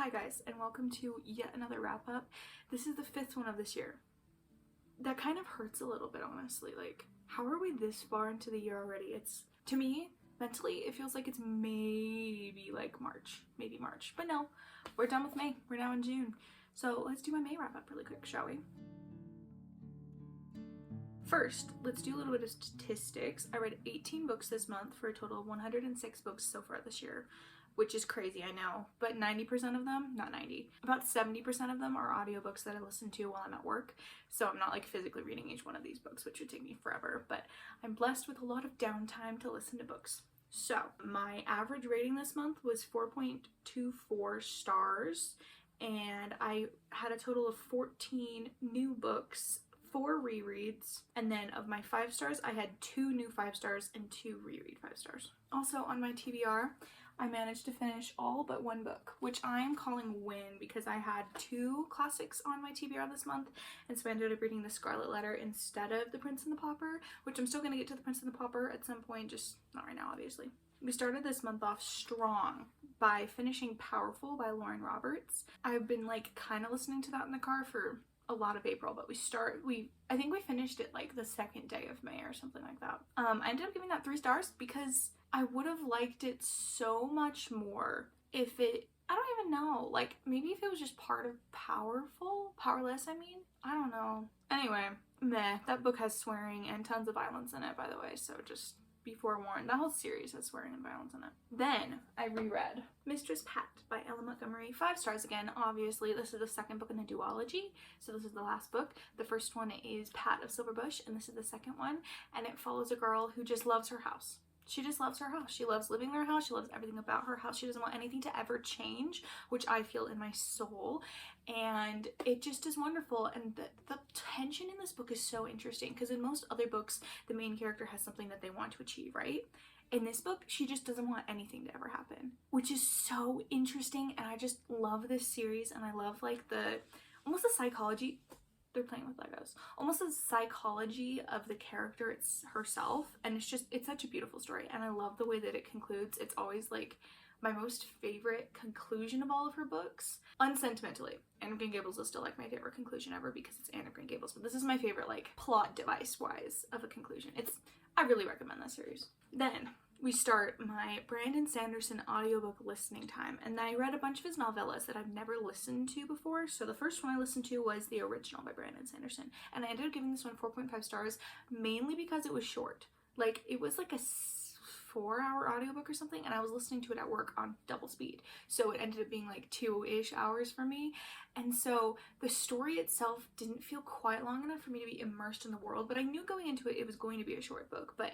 Hi guys, and welcome to yet another wrap up. This is the 5th one of this year. That kind of hurts a little bit, honestly. Like, how are we this far into the year already? It's, to me, mentally, it feels like it's maybe like March, but no, we're done with May. We're now in June. So let's do my May wrap up really quick, shall we? First, let's do a little bit of statistics. I read 18 books this month for a total of 106 books so far this year, which is crazy, I know, but 90% of them, not 90, about 70% of them are audiobooks that I listen to while I'm at work, so I'm not like physically reading each one of these books, which would take me forever, but I'm blessed with a lot of downtime to listen to books. So my average rating this month was 4.24 stars, and I had a total of 14 new books, 4 rereads, and then of my 5 stars, I had 2 new 5 stars and 2 reread 5 stars. Also on my TBR, I managed to finish all but 1 book, which I am calling win because I had 2 classics on my TBR this month, and so I ended up reading The Scarlet Letter instead of The Prince and the Pauper, which I'm still going to get to The Prince and the Pauper at some point, just not right now, obviously. We started this month off strong by finishing Powerful by Lauren Roberts. I've been like kind of listening to that in the car for a lot of April, but I think we finished it like the 2nd day of May or something like that. I ended up giving that 3 stars because I would have liked it so much more if it, I don't even know, like maybe if it was just part of Powerless, I mean, I don't know. Anyway, meh, that book has swearing and tons of violence in it, by the way, so just be forewarned. That whole series has swearing and violence in it. Then I reread Mistress Pat by Ella Montgomery, 5 stars again. Obviously, this is the 2nd book in the duology, so this is the last book. The first one is Pat of Silverbush, and this is the 2nd one, and it follows a girl who just loves her house. She just loves her house. She loves living in her house. She loves everything about her house. She doesn't want anything to ever change, which I feel in my soul. And it just is wonderful. And the tension in this book is so interesting because in most other books, the main character has something that they want to achieve, right? In this book, she just doesn't want anything to ever happen, which is so interesting. And I just love this series. And I love like almost the psychology. They're playing with Legos. Almost the psychology of the character herself. And it's such a beautiful story. And I love the way that it concludes. It's always like my most favorite conclusion of all of her books. Unsentimentally, Anne of Green Gables is still like my favorite conclusion ever because it's Anne of Green Gables. But this is my favorite like plot device wise of a conclusion. I really recommend that series. Then we start my Brandon Sanderson audiobook listening time, and I read a bunch of his novellas that I've never listened to before. So the first one I listened to was the original by Brandon Sanderson, and I ended up giving this one 4.5 stars mainly because it was short. Like it was like a 4-hour audiobook or something, and I was listening to it at work on double speed, so it ended up being like 2-ish hours for me. And so the story itself didn't feel quite long enough for me to be immersed in the world, but I knew going into it was going to be a short book, but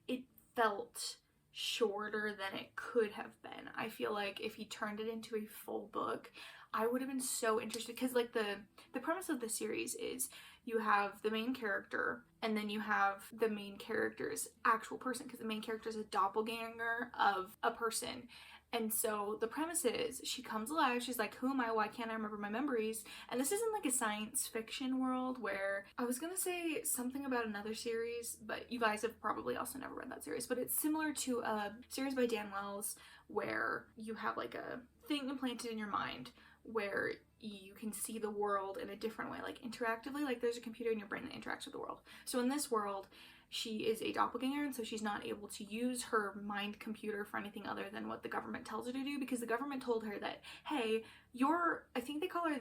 it felt shorter than it could have been. I feel like if he turned it into a full book, I would have been so interested, because like the premise of the series is you have the main character and then you have the main character's actual person, because the main character is a doppelganger of a person. And so the premise is she comes alive, she's like, who am I? Why can't I remember my memories? And this isn't like a science fiction world where I was gonna say something about another series, but you guys have probably also never read that series, but it's similar to a series by Dan Wells where you have like a thing implanted in your mind where you can see the world in a different way, like interactively, like there's a computer in your brain that interacts with the world. So in this world, she is a doppelganger, and so she's not able to use her mind computer for anything other than what the government tells her to do, because the government told her that, hey, I think they call her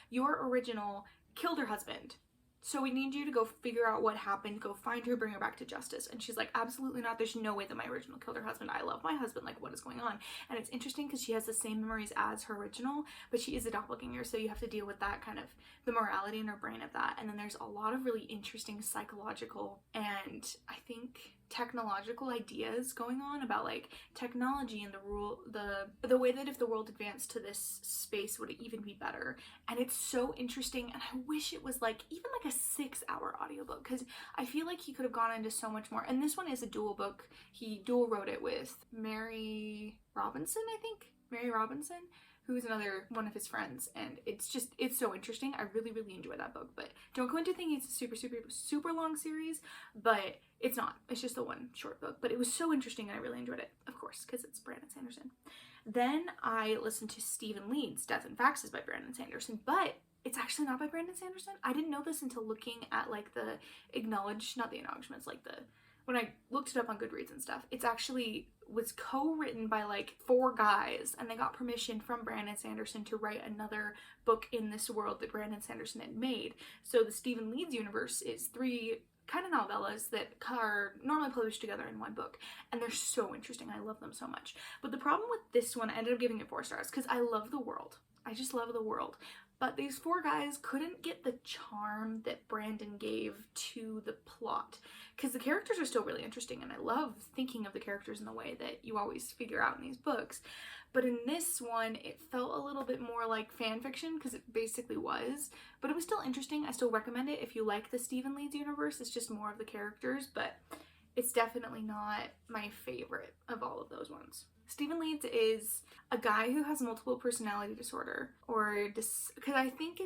your original killed her husband. So we need you to go figure out what happened, go find her, bring her back to justice. And she's like, absolutely not. There's no way that my original killed her husband. I love my husband. Like, what is going on? And it's interesting because she has the same memories as her original, but she is a doppelganger. So you have to deal with that kind of the morality in her brain of that. And then there's a lot of really interesting psychological and I think technological ideas going on about like technology and the way that if the world advanced to this space would it even be better. And it's so interesting, and I wish it was like even like a 6-hour audiobook, because I feel like he could have gone into so much more. And this one is a dual book. He dual wrote it with Mary Robinson, who's another one of his friends, and it's so interesting. I really enjoy that book, but don't go into thinking it's a super long series, but it's not. It's just the one short book, but it was so interesting and I really enjoyed it, of course, because it's Brandon Sanderson. Then I listened to Stephen Leeds' Death and Faxes by Brandon Sanderson, but it's actually not by Brandon Sanderson. I didn't know this until looking at like the not the acknowledgements, like when I looked it up on Goodreads and stuff. It's actually was co-written by like 4 guys, and they got permission from Brandon Sanderson to write another book in this world that Brandon Sanderson had made. So the Stephen Leeds universe is 3 kind of novellas that are normally published together in one book, and they're so interesting. I love them so much. But the problem with this one, I ended up giving it 4 stars because I love the world. I just love the world. But these 4 guys couldn't get the charm that Brandon gave to the plot, because the characters are still really interesting, and I love thinking of the characters in the way that you always figure out in these books. But in this one, it felt a little bit more like fan fiction, because it basically was. But it was still interesting. I still recommend it if you like the Stephen Leeds universe. It's just more of the characters, but it's definitely not my favorite of all of those ones. Stephen Leeds is a guy who has multiple personality disorder, or because I think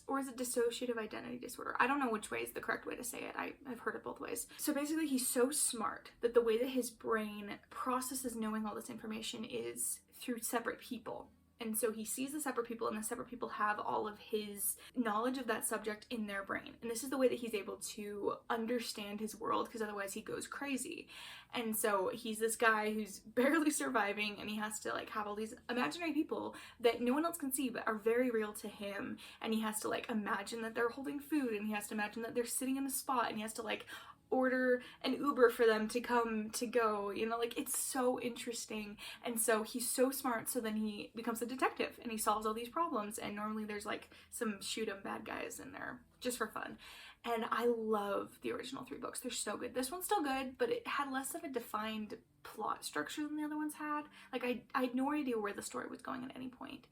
or is it dissociative identity disorder? I don't know which way is the correct way to say it. I've heard it both ways. So basically he's so smart that the way that his brain processes knowing all this information is through separate people. And so he sees the separate people, and the separate people have all of his knowledge of that subject in their brain. And this is the way that he's able to understand his world, because otherwise he goes crazy. And so he's this guy who's barely surviving, and he has to like have all these imaginary people that no one else can see but are very real to him. And he has to like imagine that they're holding food, and he has to imagine that they're sitting in a spot, and he has to like order an Uber for them to come to go, you know, like it's so interesting. And so he's so smart, so then he becomes a detective and he solves all these problems, and normally there's like some shoot 'em bad guys in there just for fun. And I love the original 3 books. They're so good. This one's still good, but it had less of a defined plot structure than the other ones had. Like I had no idea where the story was going at any point.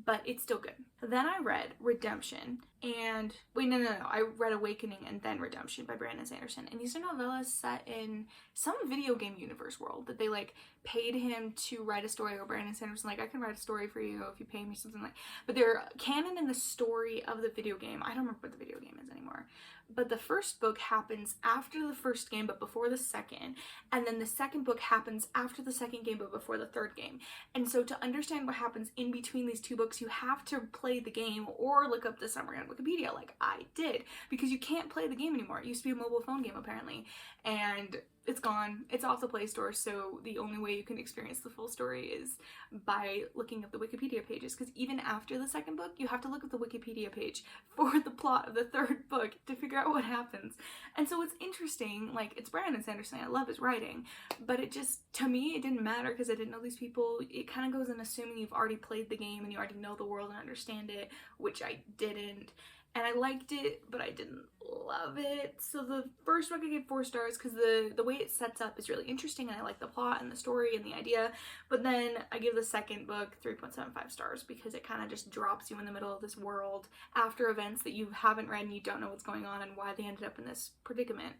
But it's still good. Then I read Redemption and I read Awakening and then Redemption by Brandon Sanderson. And these are novellas set in some video game universe world that they like paid him to write a story, or Brandon Sanderson like, I can write a story for you if you pay me something like. But they're canon in the story of the video game. I don't remember what the video game is anymore. But the first book happens after the first game but before the second, and then the second book happens after the second game but before the third game. And so to understand what happens in between these 2 books, you have to play the game or look up the summary on Wikipedia, like I did, because you can't play the game anymore. It used to be a mobile phone game apparently, and it's gone. It's off the Play Store, so the only way you can experience the full story is by looking up the Wikipedia pages, because even after the second book, you have to look at the Wikipedia page for the plot of the 3rd book to figure out what happens. And so it's interesting, like, it's Brandon Sanderson, I love his writing, but it just, to me, it didn't matter because I didn't know these people. It kind of goes in assuming you've already played the game and you already know the world and understand it, which I didn't. And I liked it, but I didn't love it. So the first book I gave 4 stars because the way it sets up is really interesting, and I like the plot and the story and the idea. But then I give the second book 3.75 stars because it kind of just drops you in the middle of this world after events that you haven't read and you don't know what's going on and why they ended up in this predicament.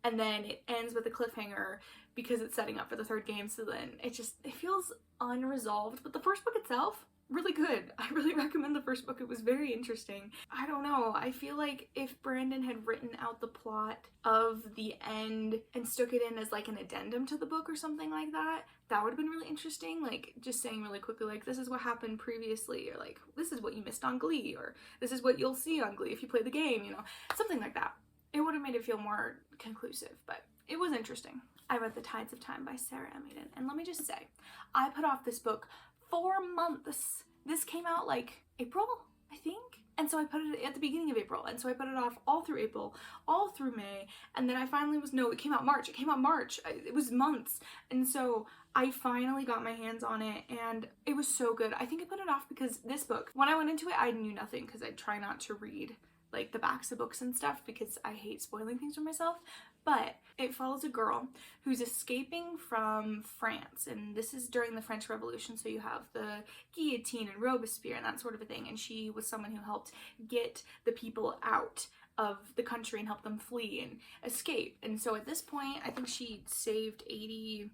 And then it ends with a cliffhanger because it's setting up for the 3rd game. So then it feels unresolved. But the first book itself, really good. I really recommend the first book. It was very interesting. I don't know. I feel like if Brandon had written out the plot of the end and stuck it in as like an addendum to the book or something like that, that would have been really interesting. Like just saying really quickly, like, this is what happened previously, or like, this is what you missed on Glee, or this is what you'll see on Glee if you play the game, you know, something like that. It would have made it feel more conclusive, but it was interesting. I read The Tides of Time by Sarah M. Eden, and let me just say, I put off this book 4 months. This came out like April, I think. And so I put it at the beginning of April. And so I put it off all through April, all through May. And then I finally it came out March. It was months. And so I finally got my hands on it, and it was so good. I think I put it off because this book, when I went into it, I knew nothing because I try not to read like the backs of books and stuff because I hate spoiling things for myself. But it follows a girl who's escaping from France, and this is during the French Revolution, so you have the guillotine and Robespierre and that sort of a thing, and she was someone who helped get the people out of the country and help them flee and escape. And so at this point, I think she saved 82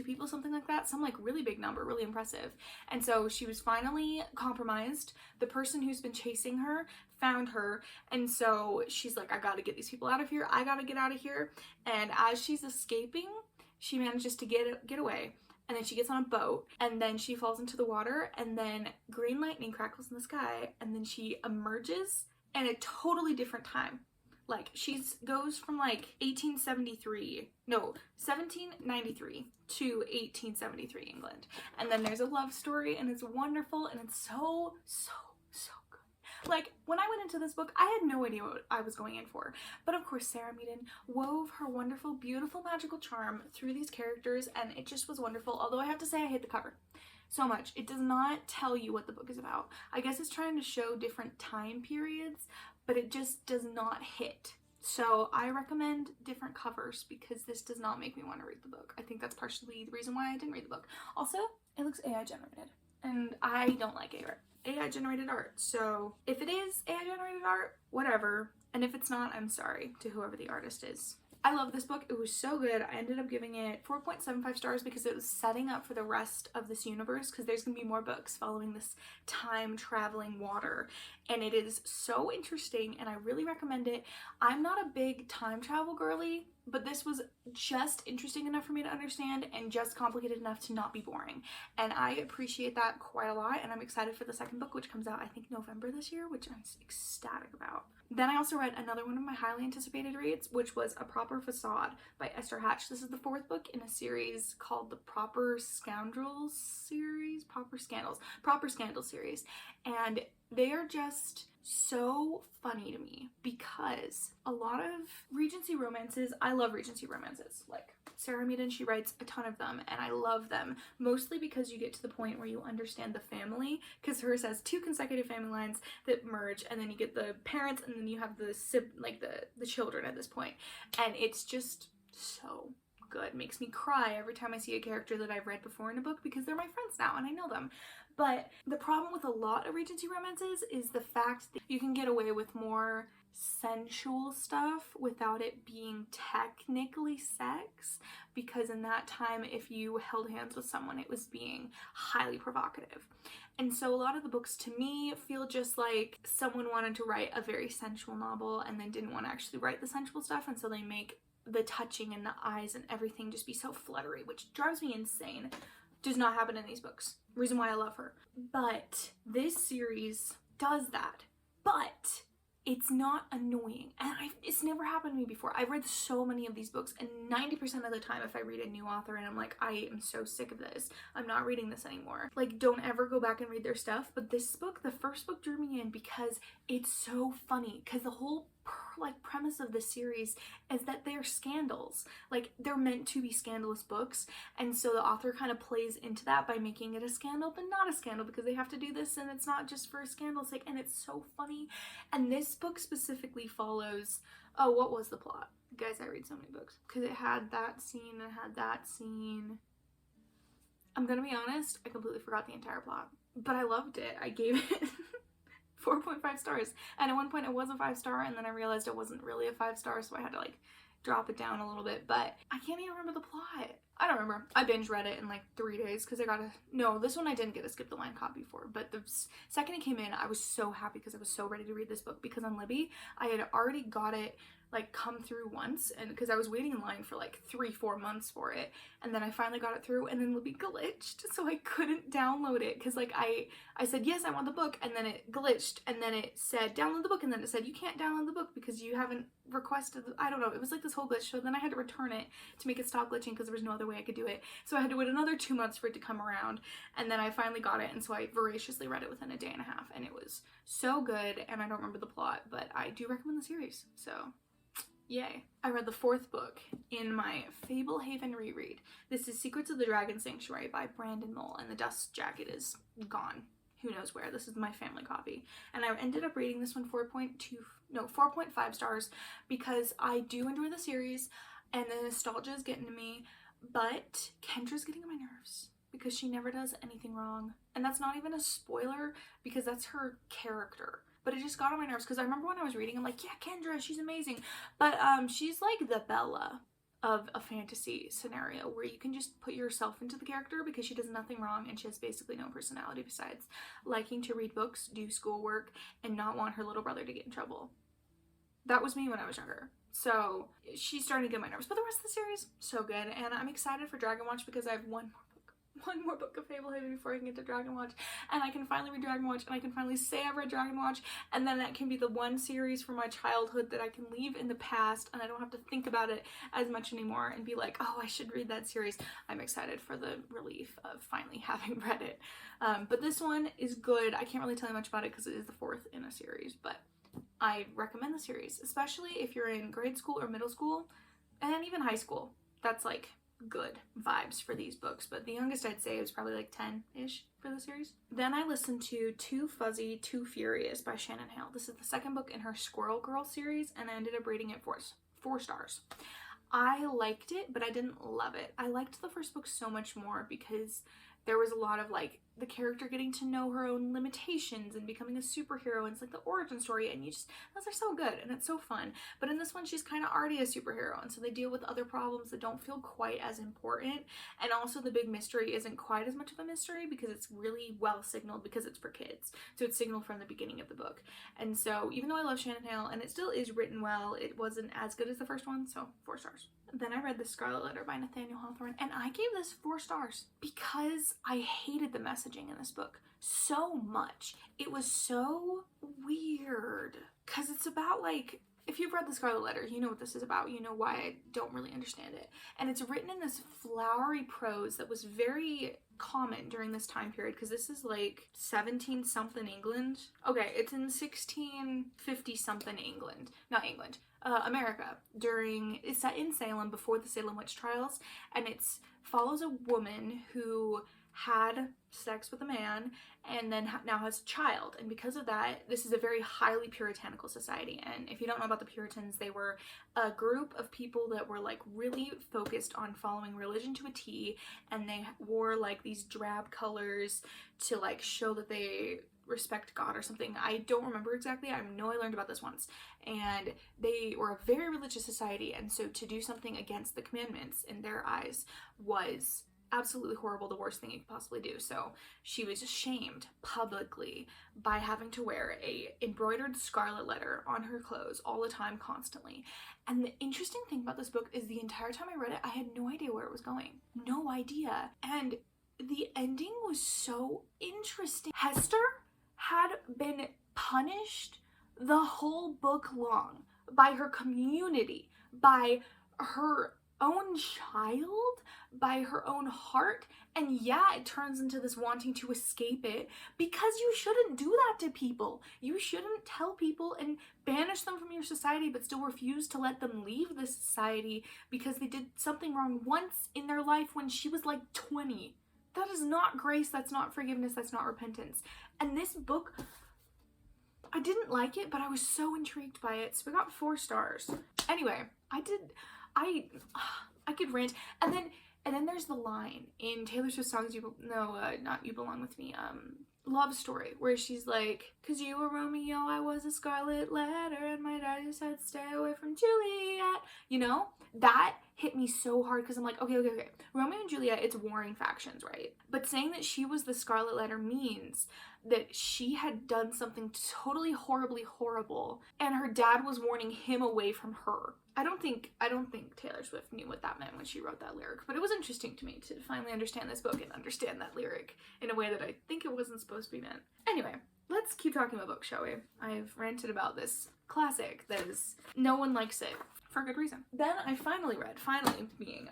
people, something like that, some like really big number, really impressive. And so she was finally compromised. The person who's been chasing her found her, and so she's like, I gotta get these people out of here, I gotta get out of here. And as she's escaping, she manages to get away, and then she gets on a boat, and then she falls into the water, and then green lightning crackles in the sky, and then she emerges in a totally different time. Like, she goes from like 1793 to 1873 England. And then there's a love story, and it's wonderful, and it's so good. Like, when I went into this book, I had no idea what I was going in for. But of course, Sarah Meaden wove her wonderful, beautiful, magical charm through these characters, and it just was wonderful. Although I have to say, I hate the cover so much. It does not tell you what the book is about. I guess it's trying to show different time periods, but it just does not hit. So I recommend different covers because this does not make me want to read the book. I think that's partially the reason why I didn't read the book. Also, it looks AI generated, and I don't like AI generated art. So if it is AI generated art, whatever. And if it's not, I'm sorry to whoever the artist is. I love this book. It was so good. I ended up giving it 4.75 stars because it was setting up for the rest of this universe, because there's gonna be more books following this time traveling water, and it is so interesting and I really recommend it. I'm not a big time travel girly, but this was just interesting enough for me to understand and just complicated enough to not be boring, and I appreciate that quite a lot. And I'm excited for the second book, which comes out I think November this year, which I'm ecstatic about. Then I also read another one of my highly anticipated reads, which was A Proper Facade by Esther Hatch. This is the fourth book in a series called the Proper Scandals series, Proper Scandals series, and they are just so funny to me because a lot of Regency romances, I love Regency romances. Like, Sarah Meaden, she writes a ton of them, and I love them, mostly because you get to the point where you understand the family, because hers has 2 consecutive family lines that merge, and then you get the parents, and then you have the children at this point, and it's just so good. Makes me cry every time I see a character that I've read before in a book, because they're my friends now and I know them. But the problem with a lot of Regency romances is the fact that you can get away with more sensual stuff without it being technically sex, because in that time, if you held hands with someone, it was being highly provocative. And so a lot of the books to me feel just like someone wanted to write a very sensual novel and then didn't want to actually write the sensual stuff, and so they make the touching and the eyes and everything just be so fluttery, which drives me insane. Does not happen in these books. Reason why I love her. But this series does that. But it's not annoying, and it's never happened to me before. I've read so many of these books, and 90% of the time if I read a new author and I'm like, I am so sick of this, I'm not reading this anymore. Like, don't ever go back and read their stuff. But this book, the first book, drew me in because it's so funny, because the whole premise of this series is that they're scandals. Like, they're meant to be scandalous books, and so the author kind of plays into that by making it a scandal but not a scandal, because they have to do this and it's not just for a scandal's sake, and it's so funny. And this book specifically follows, oh, what was the plot? Guys, I read so many books because it had that scene and had that scene. I'm gonna be honest, I completely forgot the entire plot, but I loved it. I gave it 4.5 stars, and at one point it was a 5-star, and then I realized it wasn't really a 5-star, so I had to like drop it down a little bit. But I can't even remember the plot. I don't remember. I binge read it in like 3 days because I got no, this one I didn't get a skip the line copy for, but the second it came in, I was so happy because I was so ready to read this book, because on Libby I had already got it like come through once, and because I was waiting in line for like 3-4 months for it, and then I finally got it through, and then Libby glitched, so I couldn't download it, because like I said yes, I want the book, and then it glitched, and then it said download the book, and then it said you can't download the book because you haven't requested I don't know, it was like this whole glitch. So then I had to return it to make it stop glitching, because there was no other way I could do it, so I had to wait another 2 months for it to come around, and then I finally got it, and so I voraciously read it within a day and a half, and it was so good. And I don't remember the plot, but I do recommend the series, so yay. I read the 4th book in my Fablehaven reread. This is Secrets of the Dragon Sanctuary by Brandon Mull, and the dust jacket is gone. Who knows where. This is my family copy. And I ended up rating this one 4.5 stars, because I do enjoy the series, and the nostalgia is getting to me, but Kendra's getting on my nerves because she never does anything wrong. And that's not even a spoiler, because that's her character. But it just got on my nerves, because I remember when I was reading, I'm like, yeah, Kendra, she's amazing. But she's like the Bella of a fantasy scenario where you can just put yourself into the character, because she does nothing wrong and she has basically no personality besides liking to read books, do schoolwork, and not want her little brother to get in trouble. That was me when I was younger. So she's starting to get my nerves. But the rest of the series, so good. And I'm excited for Dragon Watch because I have one more book one more book of Fable Haven before I can get to Dragon Watch, and I can finally read Dragon Watch, and I can finally say I've read Dragon Watch, and then that can be the one series from my childhood that I can leave in the past, and I don't have to think about it as much anymore and be like, oh, I should read that series. I'm excited for the relief of finally having read it. But this one is good. I can't really tell you much about it because it is the fourth in a series, but I recommend the series, especially if you're in grade school or middle school, and even high school. That's like good vibes for these books, but the youngest I'd say was probably like 10-ish for the series. Then I listened to Too Fuzzy, Too Furious by Shannon Hale. This is the second book in her Squirrel Girl series, and I ended up rating it 4 stars. I liked it, but I didn't love it. I liked the first book so much more because there was a lot of like the character getting to know her own limitations and becoming a superhero, and it's like the origin story, and those are so good and it's so fun. But in this one, she's kind of already a superhero, and so they deal with other problems that don't feel quite as important, and also the big mystery isn't quite as much of a mystery because it's really well signaled because it's for kids, so it's signaled from the beginning of the book. And so even though I love Shannon Hale and it still is written well, it wasn't as good as the first one, so 4 stars. Then I read The Scarlet Letter by Nathaniel Hawthorne, and I gave this 4 stars because I hated the messaging in this book so much. It was so weird because it's about, like, if you've read The Scarlet Letter, you know what this is about. You know why I don't really understand it. And it's written in this flowery prose that was very common during this time period, because this is like 17 something England. Okay, it's in 1650 something England. Not England. America. It's set in Salem before the Salem witch trials, and it follows a woman who had sex with a man and then now has a child, and because of that, this is a very highly puritanical society. And if you don't know about the Puritans, they were a group of people that were like really focused on following religion to a T, and they wore like these drab colors to like show that they respect God or something. I don't remember exactly. I know I learned about this once. And they were a very religious society, and so to do something against the commandments in their eyes was absolutely horrible, the worst thing you could possibly do. So she was shamed publicly by having to wear a embroidered scarlet letter on her clothes all the time, constantly. And the interesting thing about this book is the entire time I read it, I had no idea where it was going. No idea. And the ending was so interesting. Hester had been punished the whole book long by her community, by her own child, by her own heart, and yeah, it turns into this wanting to escape it, because you shouldn't do that to people. You shouldn't tell people and banish them from your society but still refuse to let them leave the society because they did something wrong once in their life when she was like 20. That is not grace, that's not forgiveness, that's not repentance. And this book, I didn't like it, but I was so intrigued by it, so we got 4 stars. Anyway, I could rant, and then there's the line in Taylor Swift's songs, not You Belong With Me, Love Story, where she's like, 'cause you were Romeo, I was a scarlet letter, and my daddy said stay away from Juliet. You know, that hit me so hard, because I'm like, okay, Romeo and Juliet, it's warring factions, right? But saying that she was the scarlet letter means that she had done something totally horribly horrible, and her dad was warning him away from her. I don't think Taylor Swift knew what that meant when she wrote that lyric, but it was interesting to me to finally understand this book and understand that lyric in a way that I think it wasn't supposed to be meant. Anyway, let's keep talking about books, shall we? I've ranted about this classic that is, no one likes it, for good reason. Then I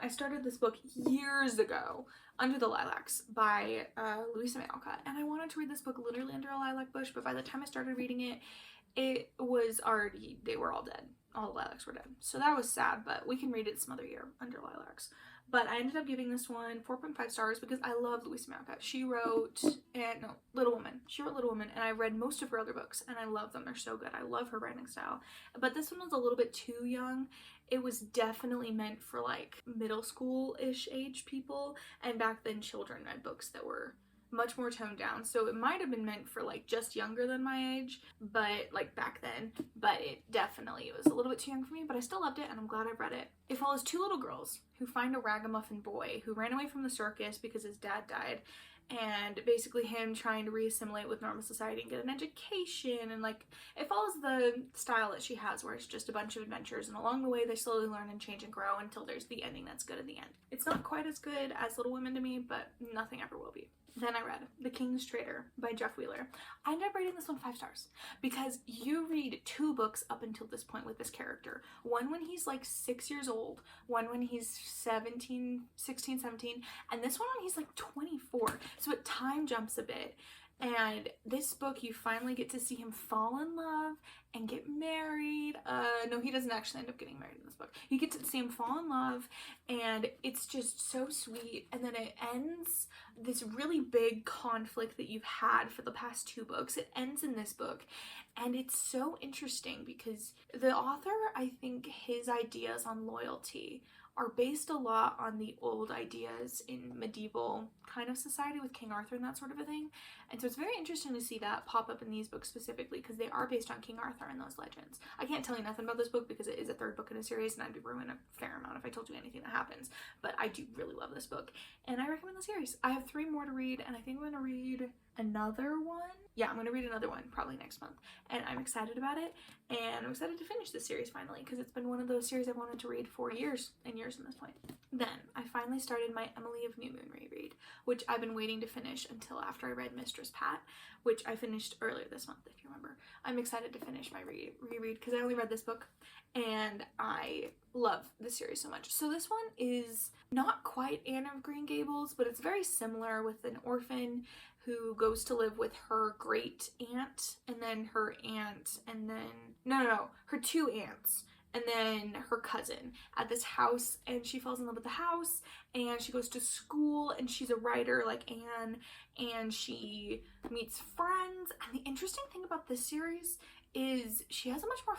I started this book years ago, Under the Lilacs by Louisa May Alcott, and I wanted to read this book literally under a lilac bush, but by the time I started reading it, it was already, they were all dead. All the lilacs were dead. So that was sad, but we can read it some other year, Under Lilacs. But I ended up giving this one 4.5 stars because I love Louisa May Alcott. She wrote, Little Women. She wrote Little Women, and I read most of her other books, and I love them. They're so good. I love her writing style. But this one was a little bit too young. It was definitely meant for like middle school-ish age people, and back then children read books that were much more toned down, so it might have been meant for like just younger than my age, but like back then, but it was a little bit too young for me, but I still loved it, and I'm glad I read it. It follows 2 little girls who find a ragamuffin boy who ran away from the circus because his dad died, and basically him trying to re-assimilate with normal society and get an education, and like it follows the style that she has where it's just a bunch of adventures, and along the way they slowly learn and change and grow until there's the ending that's good at the end. It's not quite as good as Little Women to me, but nothing ever will be. Then I read The King's Traitor by Jeff Wheeler. I ended up rating this one 5 stars because you read 2 books up until this point with this character. One when he's like 6 years old, one when he's 16, 17, and this one when he's like 24. So it time jumps a bit. And this book, you finally get to see him fall in love and get married. No, he doesn't actually end up getting married in this book. You get to see him fall in love, and it's just so sweet. And then it ends this really big conflict that you've had for the past 2 books. It ends in this book, and it's so interesting because the author, I think his ideas on loyalty are based a lot on the old ideas in medieval kind of society with King Arthur and that sort of a thing. And so it's very interesting to see that pop up in these books specifically because they are based on King Arthur and those legends. I can't tell you nothing about this book because it is a 3rd book in a series and I'd be ruining a fair amount if I told you anything that happens. But I do really love this book and I recommend the series. I have 3 more to read and I think I'm going to read another one. Yeah, I'm going to read another one probably next month and I'm excited about it, and I'm excited to finish this series finally because it's been one of those series I've wanted to read for years and years at this point. Then I finally started my Emily of New Moon reread, which I've been waiting to finish until after I read Mistress Pat, which I finished earlier this month if you remember. I'm excited to finish my reread because I only read this book and I love this series so much. So this one is not quite Anne of Green Gables, but it's very similar with an orphan who goes to live with her great aunt and then her aunt and then her 2 aunts and then her cousin at this house, and she falls in love with the house and she goes to school and she's a writer like Anne, and she meets friends. And the interesting thing about this series is she has a much more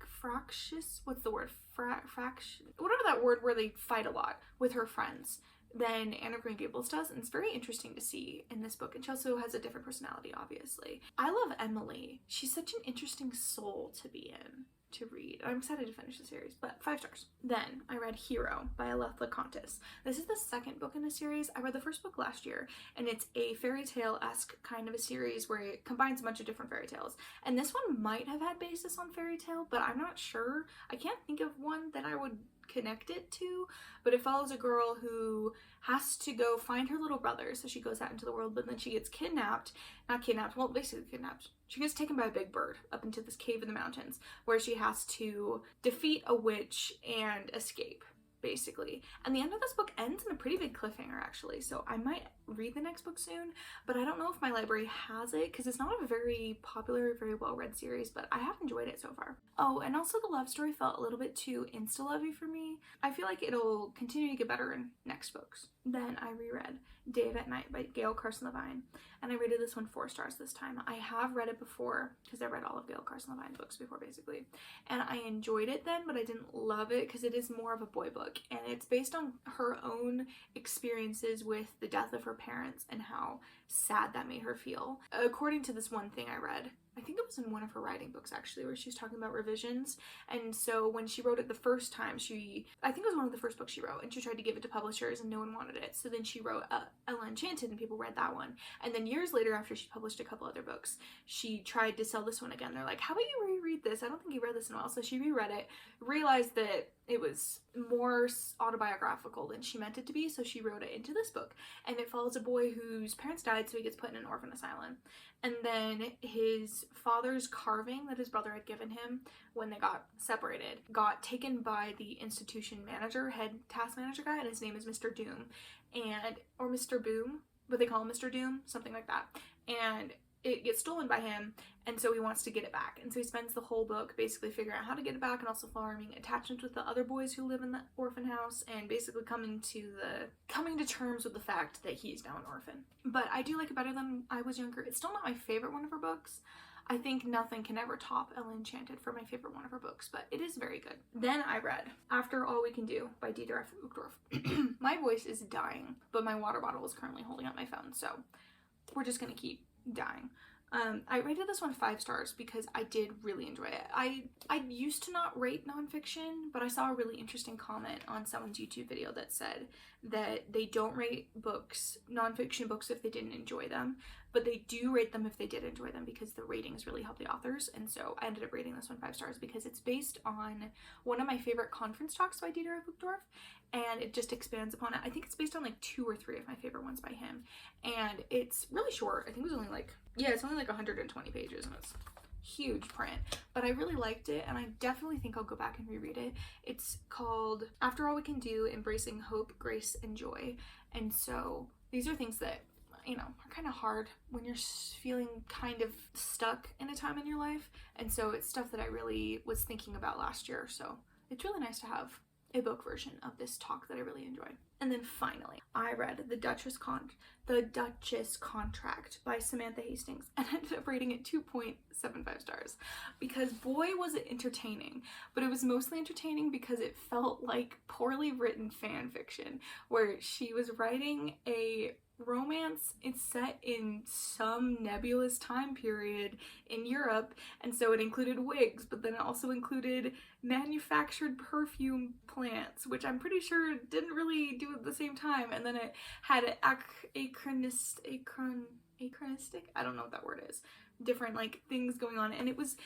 fractious, what's the word, fraction, whatever that word where they fight a lot with her friends than Anne of Green Gables does, and it's very interesting to see in this book. And she also has a different personality, obviously. I love Emily. She's such an interesting soul to be in, to read. I'm excited to finish the series, but 5 stars. Then I read Hero by Aleph Lecontis. This is the 2nd book in a series. I read the 1st book last year, and it's a fairy tale-esque kind of a series where it combines a bunch of different fairy tales. And this one might have had basis on fairy tale, but I'm not sure. I can't think of one that I would connect it to, but it follows a girl who has to go find her little brother, so she goes out into the world, but then she gets basically kidnapped. She gets taken by a big bird up into this cave in the mountains where she has to defeat a witch and escape, basically. And the end of this book ends in a pretty big cliffhanger, actually, so I might read the next book soon, but I don't know if my library has it because it's not a very popular, very well-read series, but I have enjoyed it so far. Oh, and also the love story felt a little bit too insta-lovey for me. I feel like it'll continue to get better in next books. Then I reread Day of at Night by Gail Carson Levine, and I rated this one 4 stars this time. I have read it before because I read all of Gail Carson Levine's books before, basically, and I enjoyed it then, but I didn't love it because it is more of a boy book, and it's based on her own experiences with the death of her parents and how sad that made her feel. According to this one thing I read, I think it was in one of her writing books actually, where she was talking about revisions. And so when she wrote it the first time, I think it was one of the first books she wrote, and she tried to give it to publishers and no one wanted it. So then she wrote Ella Enchanted and people read that one. And then years later, after she published a couple other books, she tried to sell this one again. They're like, how about you reread this? I don't think you read this in a while. So she reread it, realized that it was more autobiographical than she meant it to be, so she wrote it into this book. And it follows a boy whose parents died, so he gets put in an orphan asylum. And then his father's carving that his brother had given him when they got separated got taken by the institution manager, head task manager guy, and his name is Mr. Doom, or Mr. Boom, but they call him Mr. Doom, something like that. And it gets stolen by him, and so he wants to get it back. And so he spends the whole book basically figuring out how to get it back, and also forming attachments with the other boys who live in the orphan house, and basically coming to terms with the fact that he's now an orphan. But I do like it better than I Was Younger. It's still not my favorite one of her books. I think nothing can ever top Ella Enchanted for my favorite one of her books, but it is very good. Then I read After All We Can Do by Dieter F. Uchtdorf. My voice is dying, but my water bottle is currently holding up my phone, so we're just gonna keep dying. I rated this one 5 stars because I did really enjoy it. I used to not rate nonfiction, but I saw a really interesting comment on someone's YouTube video that said that they don't rate books, nonfiction books, if they didn't enjoy them, but they do rate them if they did enjoy them because the ratings really help the authors. And so I ended up rating this one 5 stars because it's based on one of my favorite conference talks by Dieter Uchtdorf, and it just expands upon it. I think it's based on like 2 or 3 of my favorite ones by him, and it's really short. I think it was only like, yeah, it's only like 120 pages, and it's huge print, but I really liked it, and I definitely think I'll go back and reread it. It's called After All We Can Do, Embracing Hope, Grace, and Joy. And so these are things that, you know, are kind of hard when you're feeling kind of stuck in a time in your life, and so it's stuff that I really was thinking about last year, so it's really nice to have a book version of this talk that I really enjoy. And then finally, I read The Duchess Contract by Samantha Hastings, and I ended up rating it 2.75 stars because boy was it entertaining, but it was mostly entertaining because it felt like poorly written fan fiction where she was writing a romance. It's set in some nebulous time period in Europe, and so it included wigs, but then it also included manufactured perfume plants, which I'm pretty sure didn't really do at the same time, and then it had an achronistic, I don't know what that word is, different like things going on, and it was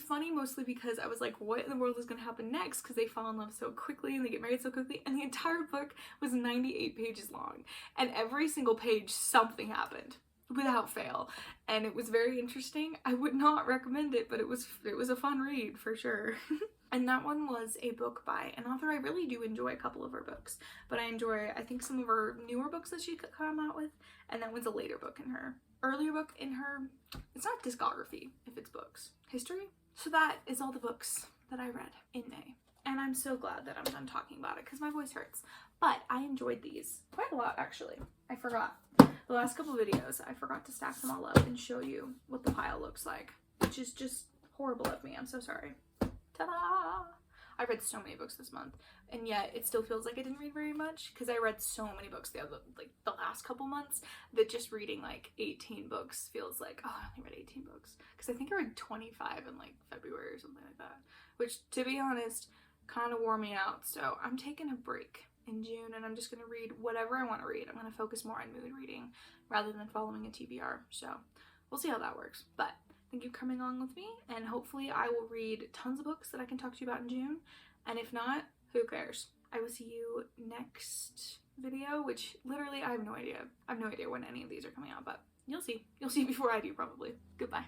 funny mostly because I was like, what in the world is going to happen next, because they fall in love so quickly and they get married so quickly, and the entire book was 98 pages long, and every single page something happened without fail, and it was very interesting. I would not recommend it, but it was a fun read for sure. And that one was a book by an author I really do enjoy a couple of her books, but I think some of her newer books that she could come out with, and that one's a later book in her. Earlier book in her, it's not discography if it's books, history. So that is all the books that I read in May, and I'm so glad that I'm done talking about it because my voice hurts, but I enjoyed these quite a lot actually. I forgot the last couple videos, I forgot to stack them all up and show you what the pile looks like, which is just horrible of me. I'm so sorry. Ta-da! I read so many books this month, and yet it still feels like I didn't read very much because I read so many books the last couple months that just reading like 18 books feels like, oh, I only read 18 books, because I think I read 25 in like February or something like that, which to be honest kind of wore me out. So I'm taking a break in June, and I'm just going to read whatever I want to read. I'm going to focus more on mood reading rather than following a TBR, so we'll see how that works. But thank you for coming along with me, and hopefully I will read tons of books that I can talk to you about in June, and if not, who cares? I will see you next video, which literally I have no idea. I have no idea when any of these are coming out, but you'll see. You'll see before I do, probably. Goodbye.